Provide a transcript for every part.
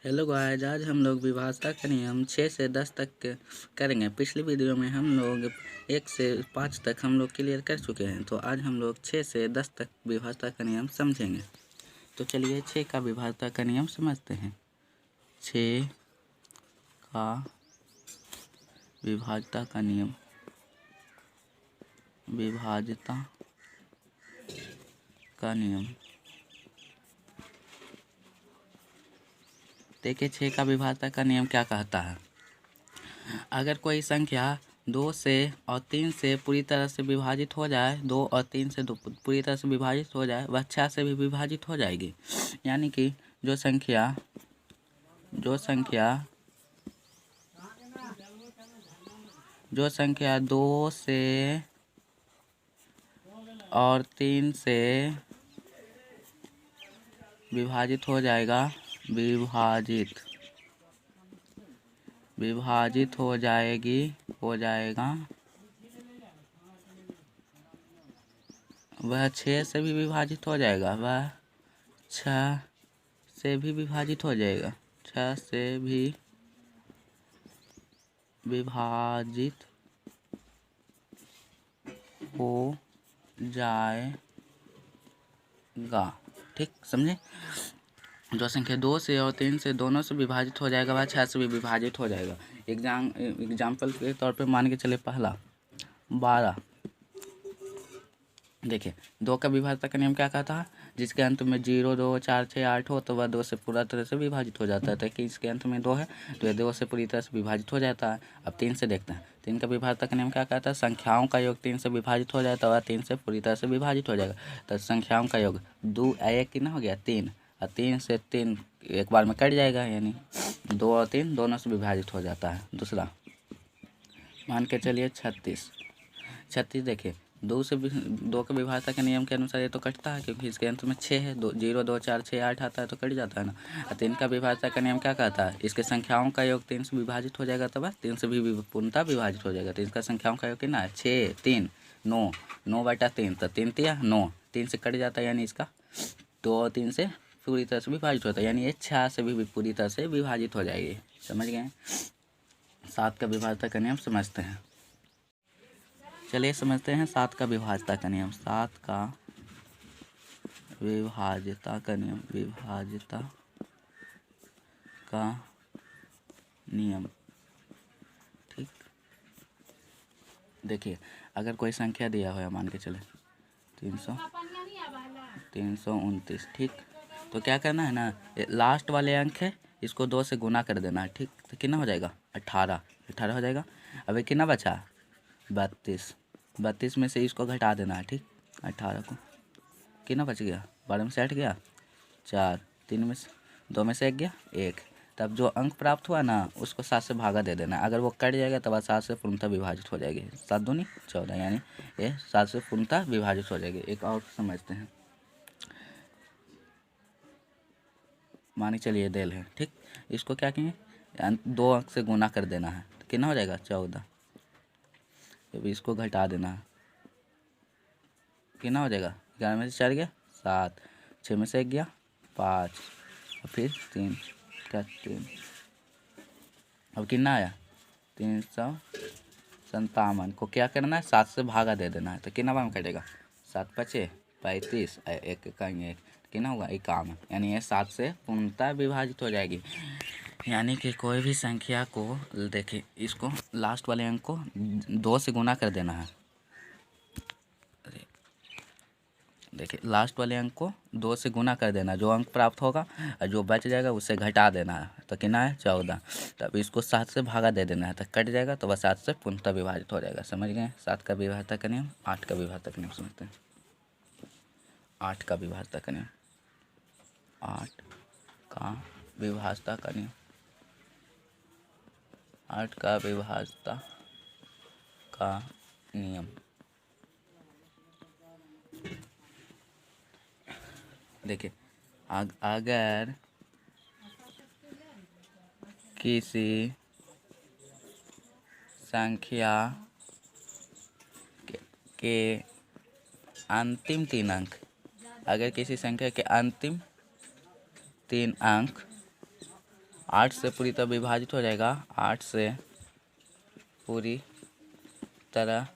Hello guys, आज हम लोग विभाज्यता का नियम 6 से 10 तक करेंगे। पिछली वीडियो में हम लोग 1 से 5 तक हम लोग क्लियर कर चुके हैं। तो आज हम लोग 6 से 10 तक विभाज्यता का नियम समझेंगे। तो चलिए 6 का विभाज्यता का नियम समझते हैं। 6 का विभाज्यता का नियम। विभाज्यता का नियम देखिए, 6 का विभाज्यता का नियम क्या कहता है। अगर कोई संख्या 2 से और 3 से पूरी तरह से विभाजित हो जाए, 2 और 3 से पूरी तरह से विभाजित हो जाए, वह 6 से भी विभाजित हो जाएगी। यानी कि जो संख्या जो संख्या 2 से और 3 से विभाजित हो जाएगा, विभाजित हो जाएगा, वह 6 से भी विभाजित हो जाएगा, वह 6 से भी विभाजित हो जाएगा, 6 से भी विभाजित हो जाएगा। ठीक समझे। जो संख्या 2 से और 3 से दोनों से विभाजित हो जाएगा, वह 6 से भी विभाजित हो जाएगा। एग्जाम्पल के तौर पे मान के चले, पहला 12। देखिए, 2 का विभाज्यता का नियम क्या कहता है। जिसके अंत में 0, 2, 4, 6, 8 हो तो वह 2 से पूरा तरह से विभाजित हो जाता है। तो कि इसके अंत में 2 है तो यह 2 से पूरी तरह से विभाजित हो जाता है। अब 3 से देखते हैं। 3 का विभाज्यता का नियम क्या कहता है। संख्याओं का योग 3 से विभाजित हो जाए तो वह 3 से पूरी तरह से विभाजित हो जाएगा। तो संख्याओं का योग 2 एक कितना हो गया 3, और 3 से 3 एक बार में कट जाएगा, यानी 2 और 3 दोनों से विभाजित हो जाता है। दूसरा मान के चलिए 36। देखिए, 2 के विभाज्यता के नियम के अनुसार ये तो कटता है, क्योंकि इसके अंत में 6 है। 0, 2, 4, 6, 8 आता है तो कट जाता है ना। और 3 का विभाज्यता का नियम क्या कहता है। इसके संख्याओं का योग 3 से विभाजित हो जाएगा, तब 3 से भी पूर्णतः विभाजित हो जाएगा। तो इसका संख्याओं का योग कितना है 6, 3, 9, 9/3, तो 3 तिया 9, 3 से कट जाता है, यानी इसका 2 और 3 से पूरी तरह से विभाजित होता है, यानी ये 6 से भी पूरी तरह से विभाजित हो जाएगी। समझ गए। 7 का विभाज्यता का नियम समझते हैं। चलिए समझते हैं 7 का विभाज्यता का नियम। 7 का विभाज्यता का नियम। विभाज्यता का नियम। ठीक, देखिए, अगर कोई संख्या दिया हुआ है, मान के चले 329। ठीक, तो क्या करना है ना, लास्ट वाले अंक है, इसको 2 से गुना कर देना है। ठीक, तो कितना हो जाएगा 18 हो जाएगा। अभी कितना बचा 32 में से इसको घटा देना है। ठीक, 18 को कितना बच गया, 12 में से 8 गया 4, 3 में से 2 में से 1 गया 1। तब जो अंक प्राप्त हुआ ना, उसको 7 से भागा दे देना। अगर वो कट जाएगा तब 7 से पूर्णतः विभाजित हो जाएगी। 7 दूनी 14, यानी ये 7 से पूर्णतः विभाजित हो जाएगी। एक और समझते हैं। मानी चलिए देल है। ठीक, इसको क्या कहेंगे, 2 अंक से गुना कर देना है, तो कितना हो जाएगा 14। अभी इसको घटा देना है, कितना हो जाएगा 11 में से 4 गया 7, 6 में से 1 गया 5, और फिर 3 का 3। अब कितना आया 357 को क्या करना है 7 से भागा दे देना है। तो कितना बार में कटेगा 7 पचे 35, एक कहेंगे कितना होगा 51, यानी ये 7 से पूर्णतः विभाजित हो जाएगी। यानी कि कोई भी संख्या को देखिए, इसको लास्ट वाले अंक को 2 से गुना कर देना है। देखिए, लास्ट वाले अंक को 2 से गुना कर देना, जो अंक प्राप्त होगा और जो बच जाएगा उससे घटा देना है। तो कितना है 14। तब इसको 7 से भागा दे देना है, तो कट जाएगा, तो वह 7 से पूर्णतः विभाजित हो जाएगा। समझ गए 7 का विभाज्यता का नियम। 8 का विभाज्यता का नियम समझते हैं। 8 का विभाज्यता का नियम। 8 का विभाज्यता का नियम। 8 का विभाज्यता का नियम। देखिए, अगर किसी संख्या के अंतिम 3 अंक, अगर किसी संख्या के अंतिम 3 अंक 8 से पूरी तरह विभाजित हो जाएगा, 8 से पूरी तरह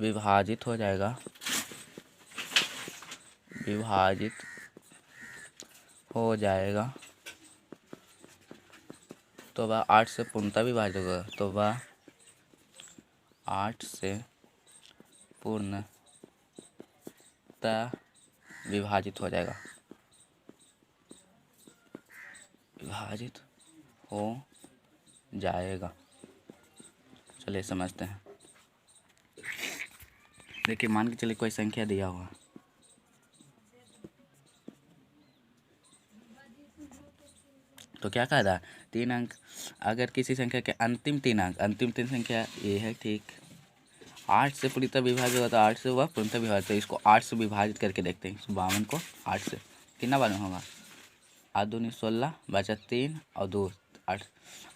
विभाजित हो जाएगा, विभाजित हो जाएगा, तो वह 8 से पूर्णतः विभाजित होगा, तो वह 8 से पूर्णतः विभाजित हो जाएगा, विभाजित हो जाएगा। चलिए समझते हैं। देखिए मान के चलिए कोई संख्या दिया हुआ, तो क्या कह रहा है 3 अंक, अगर किसी संख्या के अंतिम 3 अंक, अंतिम 3 संख्या ये है, ठीक, 8 से पूरी तरह विभाजित होगा, तो 8 से हुआ पूर्णतः विभाजित, तो इसको 8 से विभाजित करके देखते हैं। 52 को 8 से कितना बार होगा, 8 दूनी 16 बचा 3 और 2 8,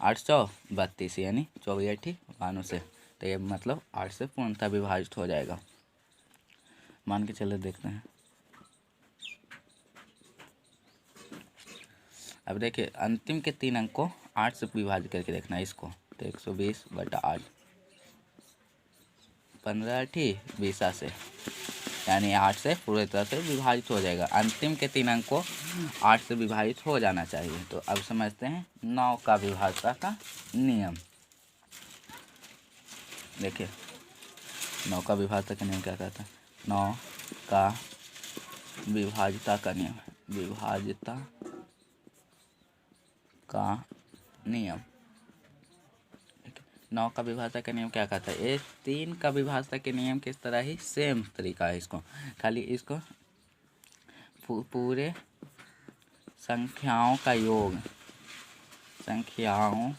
8 सौ 32 यानी 24 8 92 से, तो ये मतलब 8 से पूर्णतः विभाजित हो जाएगा। मान के चले देखते हैं। अब देखिए अंतिम के 3 अंक को 8 से विभाजित करके देखना है इसको, तो 120/8, 15 8 20 से, यानी 8 से पूरी तरह से विभाजित हो जाएगा। अंतिम के 3 अंक को 8 से विभाजित हो जाना चाहिए। तो अब समझते हैं 9 का विभाज्यता का नियम। देखिए 9 का विभाज्यता का नियम क्या कहता है, 9 का विभाज्यता का नियम, विभाज्यता का नियम, 9 का विभाज्यता का नियम क्या कहता है, ये 3 का विभाज्यता के नियम किस तरह ही सेम तरीका है, इसको खाली इसको पूरे संख्याओं का योग, संख्याओं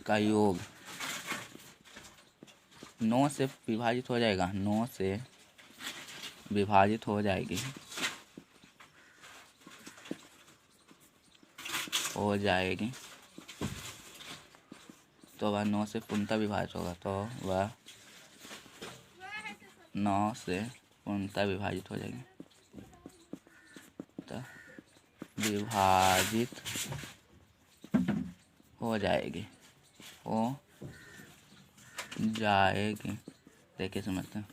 का योग 9 से विभाजित हो जाएगा, 9 से विभाजित हो जाएगी, हो जाएगी, तो वह 9 से पूर्णतः विभाजित होगा, तो वह 9 से पूर्णतः विभाजित हो जाएगी, तो विभाजित हो जाएगी, हो जाएगी। देखिए समझते हैं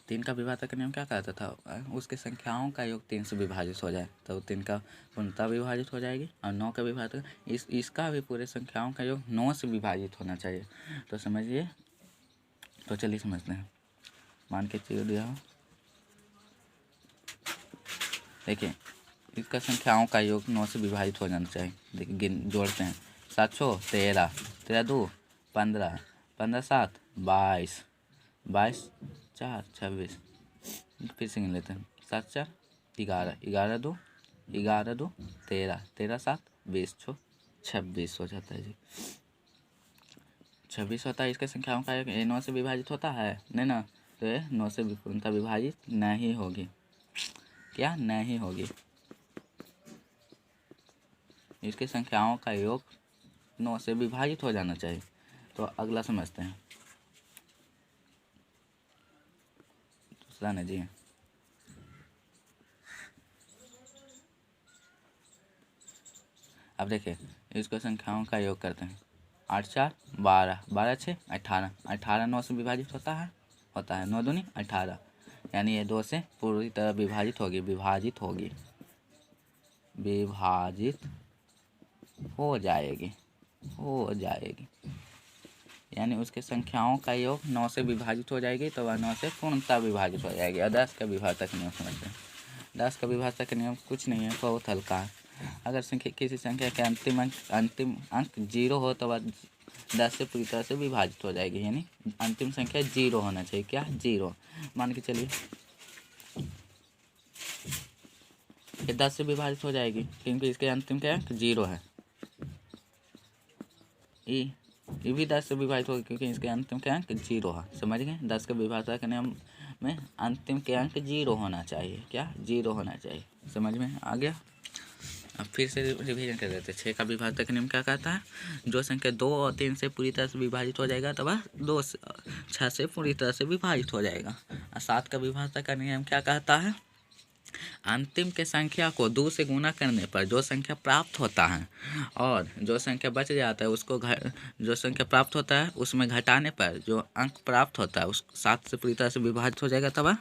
3 का विभाज्यता का नियम क्या कहता था, उसके संख्याओं का योग 3 से विभाजित हो जाए तो 3 का पूर्णतः विभाजित हो जाएगी, और 9 का विभाज्यता इसका भी पूरे संख्याओं का योग 9 से विभाजित होना चाहिए। तो समझिए, तो चलिए समझते हैं। मान के चलिए दिया हो, देखिए इसका संख्याओं का योग 9 से विभाजित हो जाना चाहिए। देखिए जोड़ते हैं, 713, 13 2 15, 15 7 22, 22 4 26, फिर से गिन लेते हैं, 7 4 11, 11 2 11 2 13, 13 7 20 26 हो जाता है जी, 26 होता है। इसके संख्याओं का योग 9 से विभाजित होता है नहीं ना, तो ये 9 से पूर्णतः विभाजित नहीं होगी, क्या नहीं होगी। इसके संख्याओं का योग 9 से विभाजित हो जाना चाहिए। तो अगला समझते हैं, दूसरा ना जी, अब देखिए इसको संख्याओं का योग करते हैं, 8 4 12, 12 6 18, 18 9 से विभाजित होता है 9 दूनी 18, यानी ये 2 से पूरी तरह विभाजित होगी, विभाजित होगी, विभाजित हो जाएगी, हो जाएगी, यानी उसके संख्याओं का योग 9 से विभाजित हो जाएगी, तो वह 9 से पूर्णतः विभाजित हो जाएगी। और 10 का विभाज्यता का नियम समझते हैं। 10 का विभाज्यता का नियम कुछ नहीं है, बहुत हल्का है। अगर किसी संख्या के अंतिम अंक 0 हो तो वह 10 से पूरी तरह से विभाजित हो जाएगी, यानी अंतिम संख्या 0 होना चाहिए, क्या 0। मान के चलिए ये 10 से विभाजित हो जाएगी क्योंकि इसके अंतिम के अंक 0 है, ये भी 10 से विभाजित होगी क्योंकि इसके अंतिम के अंक 0 है। समझ गए, 10 के विभाज्यता के नियम में अंतिम के अंक 0 होना चाहिए, क्या 0 होना चाहिए। समझ में आ गया। अब फिर से रिवीजन कर देते हैं। 6 का विभाज्यता का नियम क्या कहता है, जो संख्या 2 और 3 से पूरी तरह से विभाजित हो जाएगा तो वह 6 से पूरी तरह से विभाजित हो जाएगा। और 7 का विभाज्यता का नियम क्या कहता है, अंतिम के संख्या को 2 से गुना करने पर जो संख्या प्राप्त होता है और जो संख्या बच जाता है उसको जो संख्या प्राप्त होता है उसमें घटाने पर जो अंक प्राप्त होता है उस 7 से पूरी तरह से विभाजित हो जाएगा, तब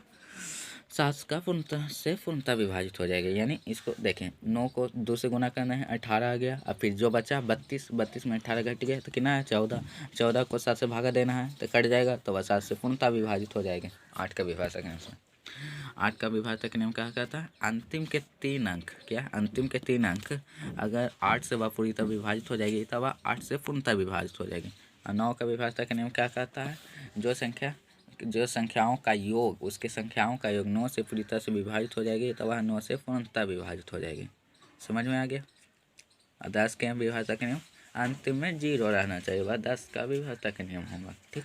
7 का पूर्णतः विभाजित हो जाएगा। यानी इसको देखें, 9 को 2 से गुना करना है, 18 आ गया। अब फिर जो बचा 32 में 18 घट गया तो कितना है 14। 14 को 7 से भागा देना है तो कट जाएगा, तो 7 से पूर्णतः विभाजित हो जाएगा। 8 का विभाजक है इसमें। 8 का विभाजक नियम क्या कहता है? अंतिम के 3 अंक, क्या अंतिम के 3 अंक अगर 8 से वह पूरी तरह विभाजित हो जाएगी तब 8 से पूर्णतः विभाजित हो जाएगी। और 9 का विभाजक नियम क्या कहता है? जो संख्याओं का योग, उसके संख्याओं का योग 9 से पूरी तरह से विभाजित हो जाएगी तो वह 9 से पूर्णतः विभाजित हो जाएगी। समझ में आ गया? 10 के विभाजक नियम, अंतिम में 0 रहना चाहिए, वह 10 का विभाजक नियम होगा। ठीक।